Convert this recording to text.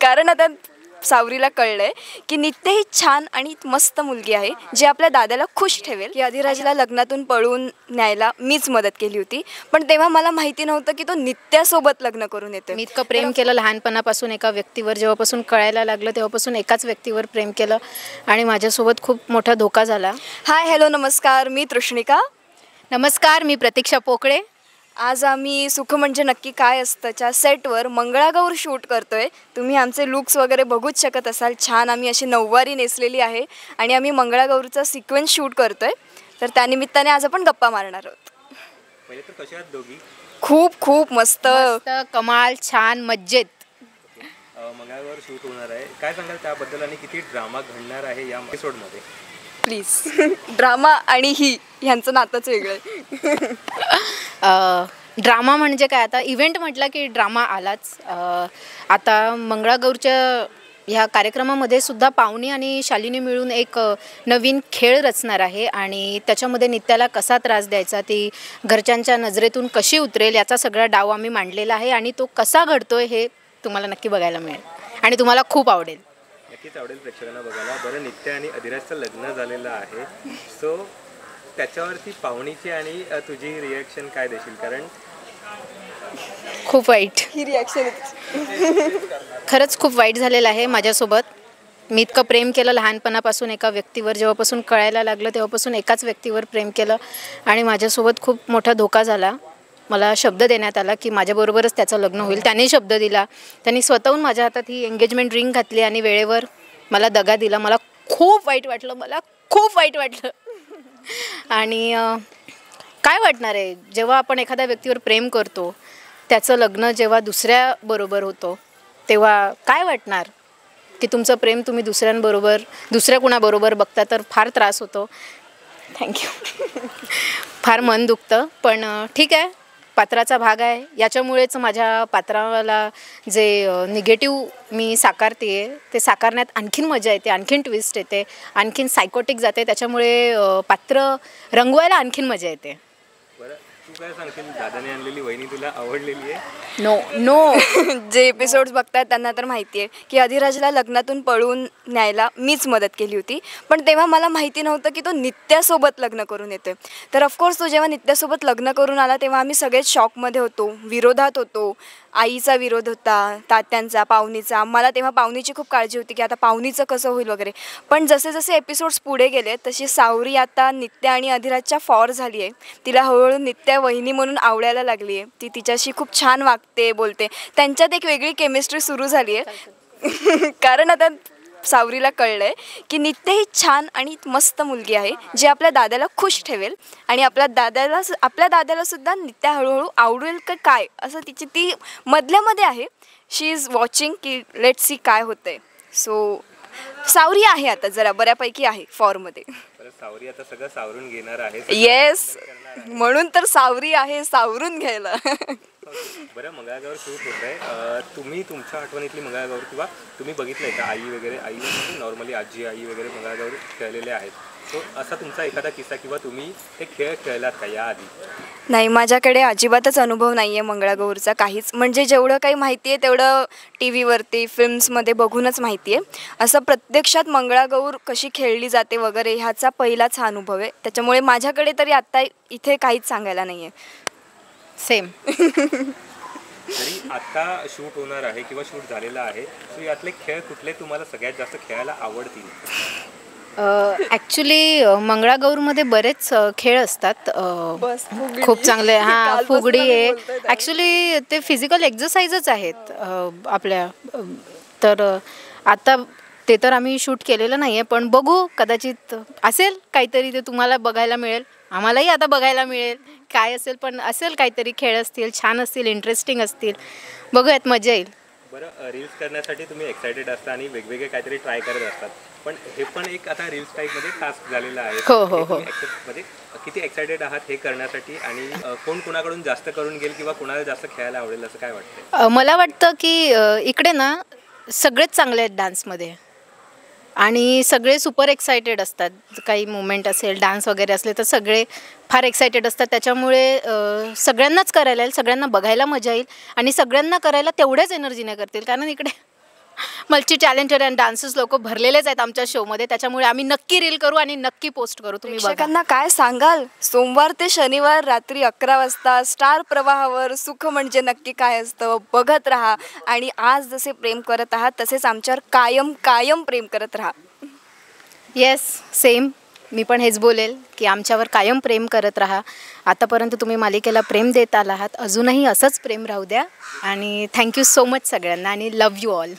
कारण आता सावरीला कळलंय की नित्य ही छान आणि मस्त मुलगी आहे जी आपल्या दादाला खुश ठेवेल. की अधिराजला लग्नातून पळून न्यायला मीच मदत केली होती, पण तेव्हा मला माहिती नव्हतं की तो नित्यासोबत लग्न करून येतो. मी इतकं प्रेम केलं लहानपणापासून एका व्यक्तीवर, जेव्हापासून कळायला लागलं तेव्हापासून एकाच व्यक्तीवर प्रेम केलं आणि माझ्यासोबत खूप मोठा धोका झाला. हाय हॅलो नमस्कार, मी तृष्णिका. नमस्कार, मी प्रतीक्षा पोकळे. आज आम्ही सुख म्हणजे नक्की काय असतंच्या सेटवर मंगळागौर शूट करतोय. तुम्ही आमचे लुक्स वगैरे बघूच शकत असाल. छान आम्ही अशी नऊवारी नेसलेली आहे आणि आम्ही मंगळागौरचा सिक्वेन्स शूट करतोय. तर त्यानिमित्ताने आज आपण गप्पा मारणार आहोत. पहिले तर कशा आहात दोघी? खूप खूप मस्त कमाल, छान, मज्जेत. मंगळागौर शूट होणार आहे, काय सांगाल त्याबद्दल आणि किती ड्रामा घडणार आहे या एपिसोडमध्ये? प्लीज. ड्रामा आणि ह्यांचं नातंच वेगळं आहे. ड्रामा म्हणजे काय, आता इव्हेंट म्हटलं की ड्रामा आलाच. आता मंगळागौरच्या ह्या कार्यक्रमामध्ये सुद्धा पावनी आणि शालिनी मिळून एक नवीन खेळ रचणार आहे आणि त्याच्यामध्ये नित्याला कसा त्रास द्यायचा, ती घरच्यांच्या नजरेतून कशी उतरेल याचा सगळा डाव आम्ही मांडलेला आहे आणि तो कसा घडतोय हे तुम्हाला नक्की बघायला मिळेल आणि तुम्हाला खूप आवडेल. नक्कीच आवडेल प्रेक्षकांना बघायला. बरं, नित्य आणि अधिराजचं लग्न झालेलं आहे, सो त्याच्यावरती पाहुणीची आणि तुझी रिॲक्शन काय देशील? कारण खूप वाईट, ही रिॲक्शन खरंच खूप वाईट झालेलं आहे माझ्यासोबत. मी इतकं प्रेम केलं लहानपणापासून एका व्यक्तीवर, जेव्हापासून कळायला लागलं तेव्हापासून एकाच व्यक्तीवर प्रेम केलं आणि माझ्यासोबत खूप मोठा धोका झाला. मला शब्द देण्यात आला की माझ्याबरोबरच त्याचं लग्न होईल. त्याने शब्द दिला, त्यांनी स्वतःहून माझ्या हातात ही एंगेजमेंट रिंग घातली आणि वेळेवर मला दगा दिला. मला खूप वाईट वाटलं, मला खूप वाईट वाटलं. आणि काय वाटणार आहे जेव्हा आपण एखाद्या व्यक्तीवर प्रेम करतो, त्याचं लग्न जेव्हा दुसऱ्याबरोबर होतं तेव्हा काय वाटणार की तुमचं प्रेम तुम्ही दुसऱ्या कुणाबरोबर बघता तर फार त्रास होतो. थँक्यू. फार मन दुखतं, पण ठीक आहे, पात्राचा भाग आहे. याच्यामुळेच माझ्या पात्राला जे निगेटिव्ह मी साकारते ते साकारण्यात आणखीन मजा येते, आणखीन ट्विस्ट येते, आणखीन सायकोटिक जाते. त्याच्यामुळे पात्र रंगवायला आणखीन मजा येते. बरं, तू काय सांगशील, दादाने आणलेली वहिनी तुला आवडलेली आहे? नो जे एपिसोड्स बघतात त्यांना तर माहिती आहे की अधिराजला लग्नातून पळून न्यायला मीच मदत केली होती, पण तेव्हा मला माहिती नव्हतं की तो नित्यासोबत लग्न करून येतोय. तर ऑफकोर्स तो जेव्हा नित्यासोबत लग्न करून आला तेव्हा आम्ही सगळेच शॉकमध्ये होतो, विरोधात होतो. आईचा विरोध होता, तात्यांचा, पाहुणीचा. मला तेव्हा पाहुणीची खूप काळजी होती की आता पाहुणीचं कसं होईल वगैरे. पण जसे जसे एपिसोड्स पुढे गेले तशी सावरी आता नित्य आणि अधिराजच्या फॉर झाली आहे. तिला हळूहळू नित्या वहिनी म्हणून आवडायला लागली आहे. ती तिच्याशी खूप छान वागते, बोलते. त्यांच्यात एक वेगळी केमिस्ट्री सुरू झाली आहे. कारण आता सावरीला कळलंय की नित्य ही छान आणि मस्त मुलगी आहे जी आपल्या दादाला खुश ठेवेल आणि आपल्या दादाला सुद्धा नित्या हळूहळू आवडेल का काय असं तिची ती मधल्यामध्ये आहे. शी इज वॉचिंग की लेट्स सी काय होतंय. सो सावरी आहे आता जरा बऱ्यापैकी आहे फॉर्ममध्ये. सावरी आता सगळं सावरून घेणार आहे. येस, म्हणून तर सावरी आहे, सावरून घ्यायला. बरं, मंगळागौर शूट होत आहे, तुम्ही तुमच्या आठवणीतली मंगळागौर किंवा तुम्ही बघितलंय का? आई वगैरे, आई नॉर्मली आजी आई वगैरे मंगळागौर खेळलेले आहेत, सो असा तुमचा एखादा किस्सा किंवा तुम्ही हे खेळ खेळलात का याआधी? नाही, माझ्याकडे अजिबातच अनुभव नाही आहे मंगळागौरचा काहीच. म्हणजे जेवढं काही माहिती आहे तेवढं टी व्हीवरती फिल्म्समध्ये बघूनच माहिती आहे. असं प्रत्यक्षात मंगळागौर कशी खेळली जाते वगैरे ह्याचा पहिलाच हा अनुभव आहे. त्याच्यामुळे माझ्याकडे तरी आत्ता इथे काहीच सांगायला नाही आहे. सेम. तरी आता शूट होणार आहे किंवा शूट झालेला आहे, सो यातले खेळ कुठले तुम्हाला सगळ्यात जास्त खेळायला आवडतील? ॲक्च्युली मंगळागौरमध्ये बरेच खेळ असतात खूप चांगले. हां, फुगडी आहे. ॲक्च्युली ते फिजिकल एक्झरसाइजच आहेत आपल्या. तर आता ते तर आम्ही शूट केलेलं नाही आहे, पण बघू, कदाचित असेल काहीतरी ते तुम्हाला बघायला मिळेल, आम्हालाही आता बघायला मिळेल काय असेल. पण असेल काहीतरी खेळ असतील, छान असतील, इंटरेस्टिंग असतील, बघूयात, मजा येईल. बरं, रील्स करण्यासाठी तुम्ही एक्सायटेड असता आणि वेगवेगळे काहीतरी ट्राय करत असतात, पण हे पण एक आता रील्स टाईपमध्ये टास्क झालेला आहे. हो. मध्ये किती एक्सायटेड आहात हे करण्यासाठी आणि कोण कुणाकडून जास्त करून घेईल किंवा कुणाला जास्त खेळायला आवडेल असं काय वाटतं? मला वाटतं की इकडे ना सगळेच चांगले आहेत डान्समध्ये आणि सगळे सुपर एक्सायटेड असतात. काही मुवमेंट असेल, डान्स वगैरे असले तर सगळे फार एक्सायटेड असतात. त्याच्यामुळे सगळ्यांनाच करायला येईल, सगळ्यांना बघायला मजा येईल आणि सगळ्यांना करायला तेवढ्याच एनर्जीने करतील, कारण इकडे मल्टी टॅलेंटेड अँड डान्सर्स लोक भरलेलेच आहेत आमच्या शोमध्ये, त्याच्यामुळे आम्ही नक्की रील करू आणि नक्की पोस्ट करू. तुम्ही बघा. प्रेक्षकांना काय सांगाल? सोमवार ते शनिवार रात्री 11 वाजता स्टार प्रवाहावर सुख म्हणजे नक्की काय असतं बघत राहा. आणि आज जसे प्रेम करत आहात तसेच आमच्यावर कायम कायम प्रेम करत राहा. Yes, same. मी पण हेच बोलेल की आमच्यावर कायम प्रेम करत राहा. आतापर्यंत तुम्ही मालिकेला प्रेम देत आला आहात, अजूनही असंच प्रेम राहू द्या. आणि थँक्यू सो मच सगळ्यांना आणि लव यू ऑल.